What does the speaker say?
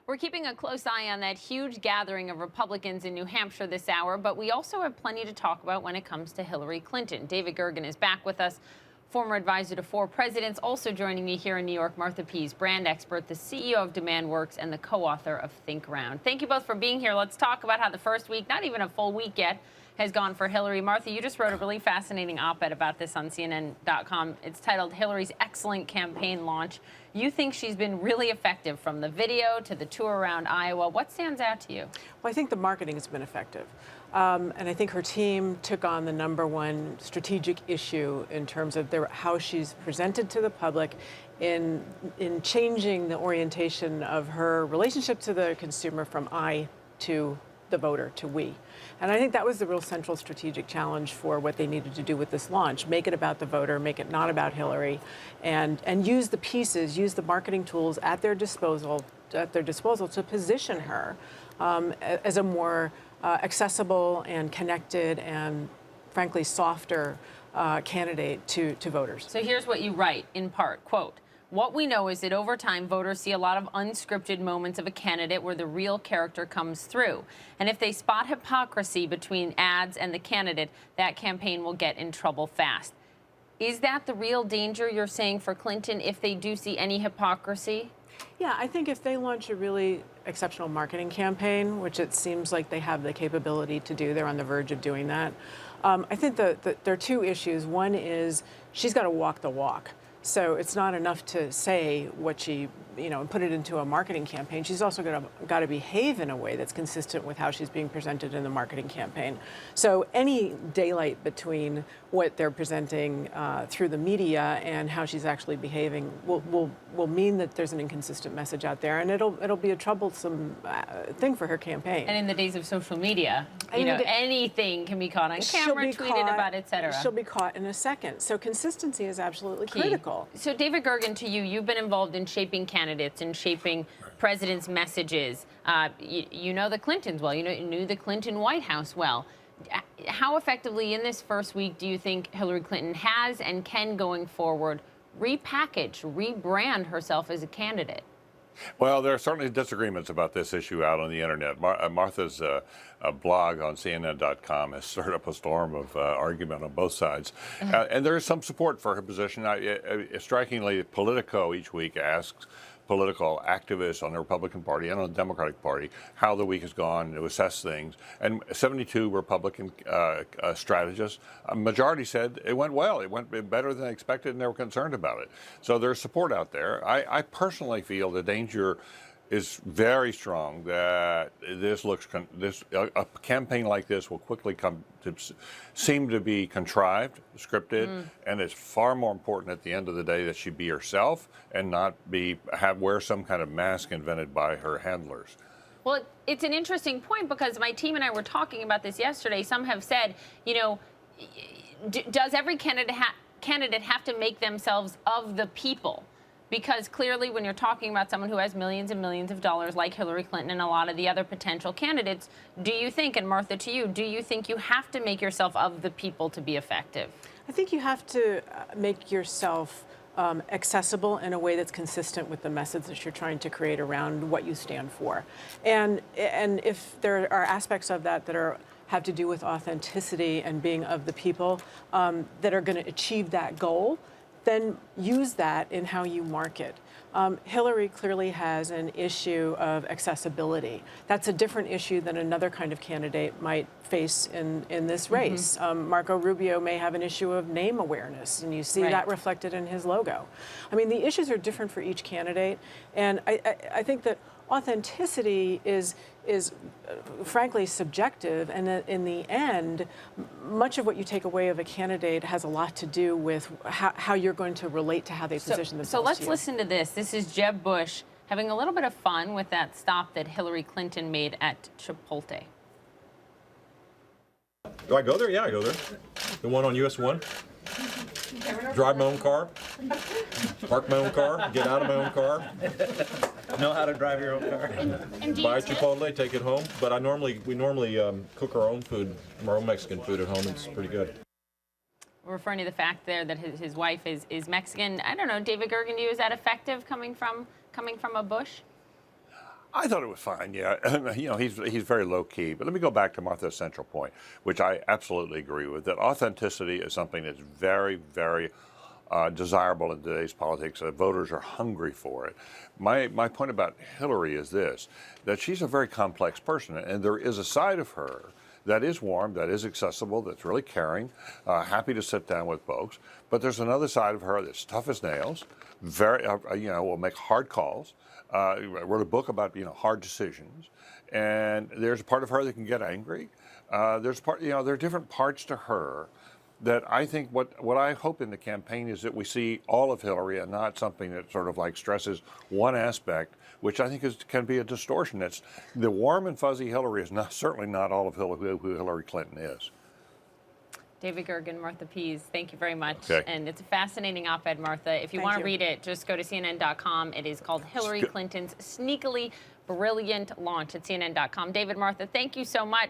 We're keeping a close eye on that huge gathering of Republicans in New Hampshire this hour, but we also have plenty to talk about when it comes to Hillary Clinton. David Gergen is back with us, former advisor to 4 presidents. Also joining me here in New York, Martha Pease, brand expert, the CEO of DemandWorks, and the co-author of Think Round. Thank you both for being here. Let's talk about how the first week, not even a full week yet, has gone for Hillary. Martha, you just wrote a really fascinating op-ed about this on CNN.com. It's titled Hillary's Excellent Campaign Launch. You think she's been really effective from the video to the tour around Iowa. What stands out to you? Well, I think the marketing has been effective. And I think her team took on the #1 strategic issue in terms of how she's presented to the public in changing the orientation of her relationship to the consumer from I to the voter, to we. And I think that was the real central strategic challenge for what they needed to do with this launch. Make it about the voter, make it not about Hillary, and use the pieces, use the marketing tools at their disposal to position her as a more accessible and connected and, frankly, softer candidate to voters. So here's what you write, in part, quote, "What we know is that over time, voters see a lot of unscripted moments of a candidate where the real character comes through. And if they spot hypocrisy between ads and the candidate, that campaign will get in trouble fast." Is that the real danger you're saying for Clinton if they do see any hypocrisy? Yeah, I think if they launch a really exceptional marketing campaign, which it seems like they have the capability to do, they're on the verge of doing that. I think that there are 2 issues. One is she's got to walk the walk. So it's not enough to say what she, and put it into a marketing campaign. She's also got to behave in a way that's consistent with how she's being presented in the marketing campaign. So any daylight between what they're presenting through the media and how she's actually behaving will mean that there's an inconsistent message out there, and it'll be a troublesome thing for her campaign. And in the days of social media, anything can be caught on camera, tweeted about, et cetera. She'll be caught in a second. So consistency is absolutely critical. So David Gergen, to you, you've been involved in shaping candidates and shaping presidents' messages. You know the Clintons well. You knew the Clinton White House well. How effectively in this first week do you think Hillary Clinton has and can, going forward, repackage, rebrand herself as a candidate? Well, there are certainly disagreements about this issue out on the internet. Martha's blog on CNN.com has stirred up a storm of argument on both sides. And there is some support for her position. Strikingly, Politico each week asks political activists on the Republican Party and on the Democratic Party how the week has gone to assess things. And 72 Republican strategists, a majority said it went well. It went better than expected, and they were concerned about it. So there's support out there. I personally feel the danger is very strong that a campaign like this will quickly come to seem to be contrived, scripted, and it's far more important at the end of the day that she be herself and not wear some kind of mask invented by her handlers. Well, it's an interesting point because my team and I were talking about this yesterday. Some have said, does every candidate have to make themselves of the people? Because clearly when you're talking about someone who has millions and millions of dollars like Hillary Clinton and a lot of the other potential candidates, do you think, and Martha to you, do you think you have to make yourself of the people to be effective? I think you have to make yourself accessible in a way that's consistent with the message that you're trying to create around what you stand for. And if there are aspects of that have to do with authenticity and being of the people that are going to achieve that goal, then use that in how you market. Hillary clearly has an issue of accessibility. That's a different issue than another kind of candidate might face in this race. Marco Rubio may have an issue of name awareness, and you see that reflected in his logo. I mean, the issues are different for each candidate, and I think that authenticity is frankly subjective, and that in the end, much of what you take away of a candidate has a lot to do with how you're going to relate to how they position themselves. So let's listen to this. This is Jeb Bush having a little bit of fun with that stop that Hillary Clinton made at Chipotle. Do I go there? Yeah, I go there. The one on US 1. Drive my own car. Park my own car. Get out of my own car. Know how to drive your own car. Buy Chipotle, take it home. But we normally cook our own food, our own Mexican food at home. It's pretty good. Referring to the fact there that his wife is Mexican. I don't know, David Gergen, to you, is that effective coming from a Bush? I thought it was fine, yeah. You know, he's very low key. But let me go back to Martha's central point, which I absolutely agree with, that authenticity is something that's very, very desirable in today's politics. Voters are hungry for it. My point about Hillary is this, that she's a very complex person, and there is a side of her that is warm, that is accessible, that's really caring, happy to sit down with folks. But there's another side of her that's tough as nails, very, you know, will make hard calls. Wrote a book about, you know, hard decisions, and there's a part of her that can get angry. There's part, you know, there are different parts to her that I think what I hope in the campaign is that we see all of Hillary and not something that sort of like stresses one aspect, which I think can be a distortion. It's the warm and fuzzy Hillary is not certainly not all of who Hillary Clinton is. David Gergen, Martha Pease, thank you very much. Okay. And it's a fascinating op-ed, Martha. If you want to read it, just go to CNN.com. It is called Hillary Clinton's Sneakily Brilliant Launch at CNN.com. David, Martha, thank you so much.